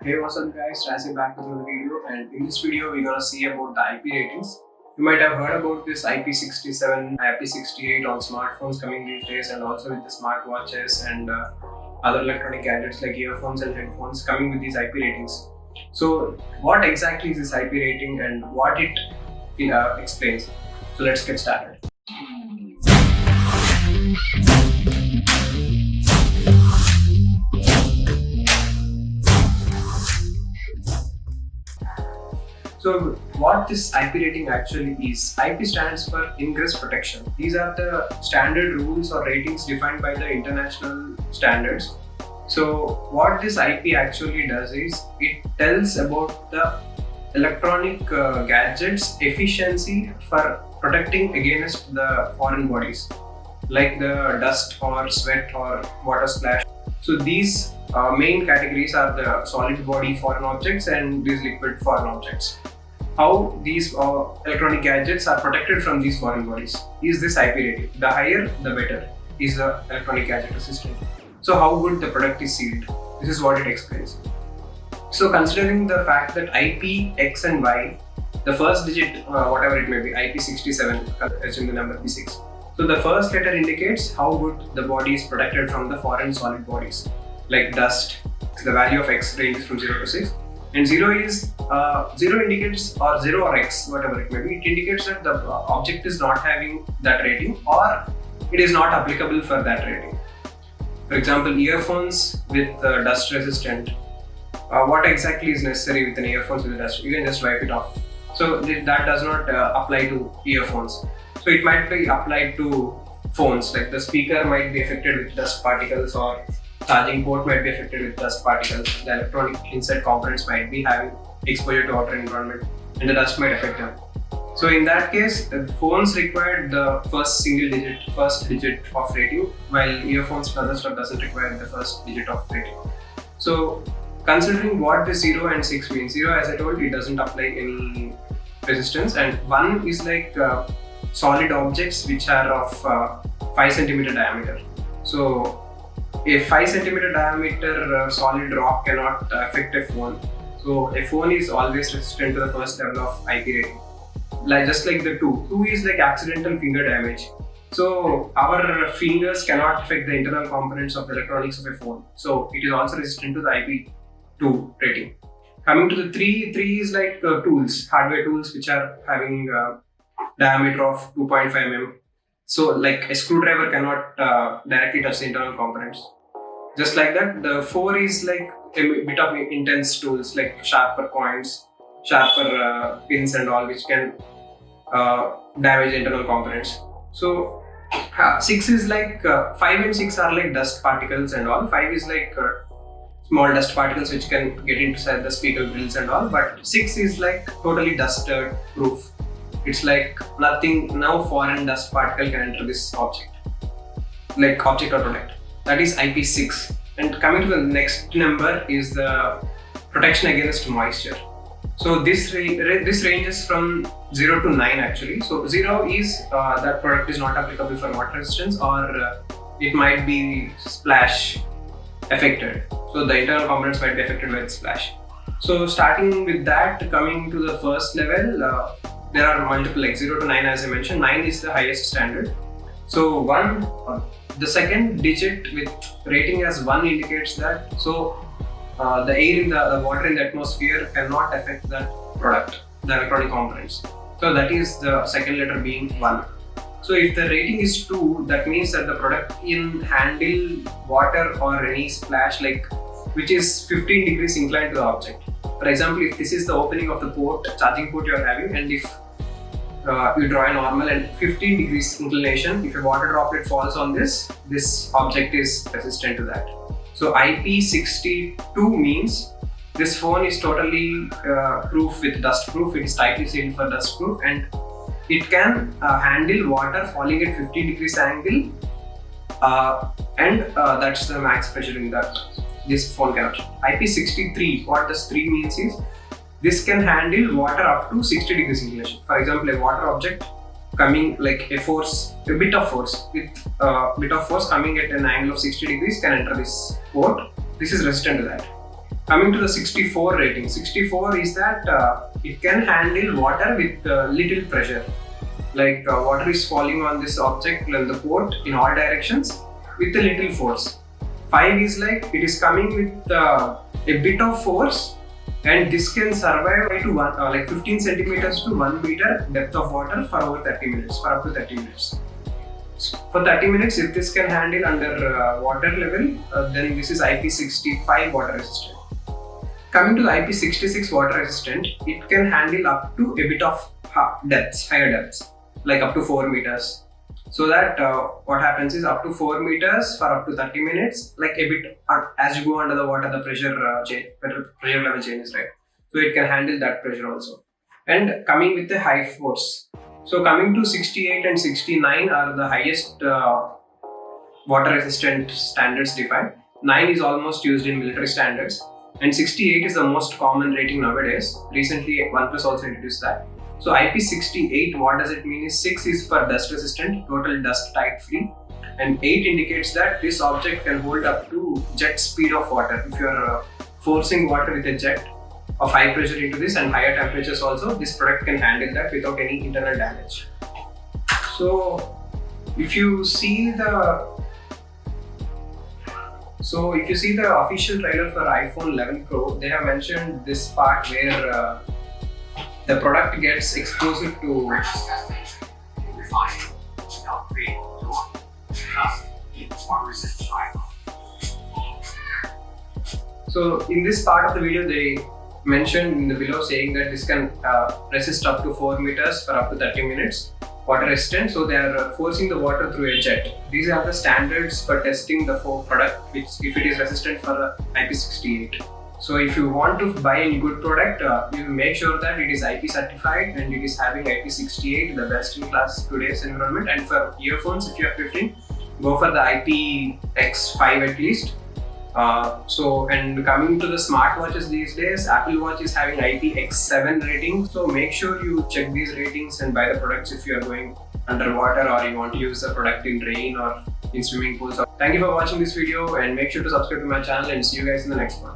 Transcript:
Hey, what's up guys, Razi back with another video, and in this video we're gonna see about the IP ratings. You might have heard about this IP67, IP68 on smartphones coming these days, and also with the smartwatches and other electronic gadgets like earphones and headphones coming with these IP ratings. So what exactly is this IP rating and what it explains? So let's get started. So what this IP rating actually is, IP stands for Ingress Protection. These are the standard rules or ratings defined by the international standards. So what this IP actually does is, it tells about the electronic gadgets efficiency for protecting against the foreign bodies like the dust or sweat or water splash. So these main categories are the solid body foreign objects and these liquid foreign objects. How these electronic gadgets are protected from these foreign bodies is this IP rating. The higher, the better is the electronic gadget resistant. So how good the product is sealed? This is what it explains. So considering the fact that IP, X and Y, the first digit, whatever it may be, IP67, as in the number P6. So the first letter indicates how good the body is protected from the foreign solid bodies, like dust. The value of X ranges from 0 to 6. And 0 is 0 indicates, or 0 or X, whatever it may be, it indicates that the object is not having that rating or it is not applicable for that rating. For example, earphones with dust resistant. What exactly is necessary with an earphones with dust? You can just wipe it off. So that does not apply to earphones. So it might be applied to phones, like the speaker might be affected with dust particles, or charging port might be affected with dust particles. The electronic inside components might be having exposure to outer environment and the dust might affect them. So in that case, the phones require the first digit of rating, while earphones and other stuff doesn't require the first digit of rating. So considering what the 0 and 6 means, 0, as I told, it doesn't apply any resistance, and 1 is like solid objects which are of 5 cm diameter. So a 5 cm diameter solid rock cannot affect a phone. So a phone is always resistant to the first level of IP rating. Just like the 2. 2 is like accidental finger damage. So our fingers cannot affect the internal components of the electronics of a phone. So it is also resistant to the IP2 rating. Coming to the 3, 3 is like tools, hardware tools which are having diameter of 2.5 mm. So like a screwdriver cannot directly touch the internal components. Just like that, the 4 is like a bit of intense tools like sharper coins, sharper pins and all, which can damage internal components. So 6 is like 5 and 6 are like dust particles and all. 5 is like small dust particles which can get inside the speaker grills and all, but 6 is like totally dust proof. It's like nothing, no foreign dust particle can enter this object, like object or product. That is IP6. And coming to the next number is the protection against moisture. So this ranges from 0 to 9 actually. So 0 is that product is not applicable for water resistance, or it might be splash affected. So the internal components might be affected by the splash. So starting with that, coming to the first level, there are multiple, like 0 to 9 as I mentioned. 9 is the highest standard. So 1, the second digit with rating as 1 indicates that the air in the water in the atmosphere cannot affect that product, the electronic components. So that is the second letter being 1. So if the rating is 2, that means that the product can handle water or any splash, like which is 15 degrees inclined to the object. For example, if this is the opening of the port, charging port you are having, and if you draw a normal and 15 degrees inclination, if a water droplet falls on this object is resistant to that. So IP62 means this phone is totally proof with dust proof. It is tightly sealed for dust proof, and it can handle water falling at 50 degrees angle, and that's the max pressure in that this phone cannot. IP63, what this 3 means is, this can handle water up to 60 degrees inclination. For example, a water object coming like a bit of force coming at an angle of 60 degrees can enter this port. This is resistant to that. Coming to the 64 rating, 64 is that it can handle water with little pressure. Like water is falling on this object and the port in all directions with a little force. 5 is like it is coming with a bit of force, and this can survive to like 15 centimeters to 1 meter depth of water for over 30 minutes, for up to 30 minutes. So for 30 minutes, if this can handle under water level, then this is IP65 water resistant. Coming to the IP66 water resistant, it can handle up to a bit of depths, higher depths, like up to 4 meters. So that what happens is up to 4 meters for up to 30 minutes, like a bit as you go under the water, the pressure level changes, right? So it can handle that pressure also. And coming with the high force. So coming to 68 and 69 are the highest water resistant standards defined. 9 is almost used in military standards, and 68 is the most common rating nowadays. Recently OnePlus also introduced that. So IP68, what does it mean is 6 is for dust resistant, total dust tide free, and 8 indicates that this object can hold up to jet speed of water. If you are forcing water with a jet of high pressure into this and higher temperatures also, this product can handle that without any internal damage. So if you see the official trailer for iPhone 11 Pro, they have mentioned this part where the product gets exposed to So in this part of the video, they mentioned in the below saying that this can resist up to 4 meters for up to 30 minutes, water resistant. So they are forcing the water through a jet. These are the standards for testing the product, which if it is resistant for IP68. So if you want to buy any good product, you make sure that it is IP certified and it is having IP68, the best in class today's environment. And for earphones, if you are preferring, go for the IPX5 at least. And coming to the smartwatches these days, Apple Watch is having IPX7 rating. So make sure you check these ratings and buy the products if you are going underwater or you want to use the product in rain or in swimming pools. Thank you for watching this video, and make sure to subscribe to my channel, and see you guys in the next one.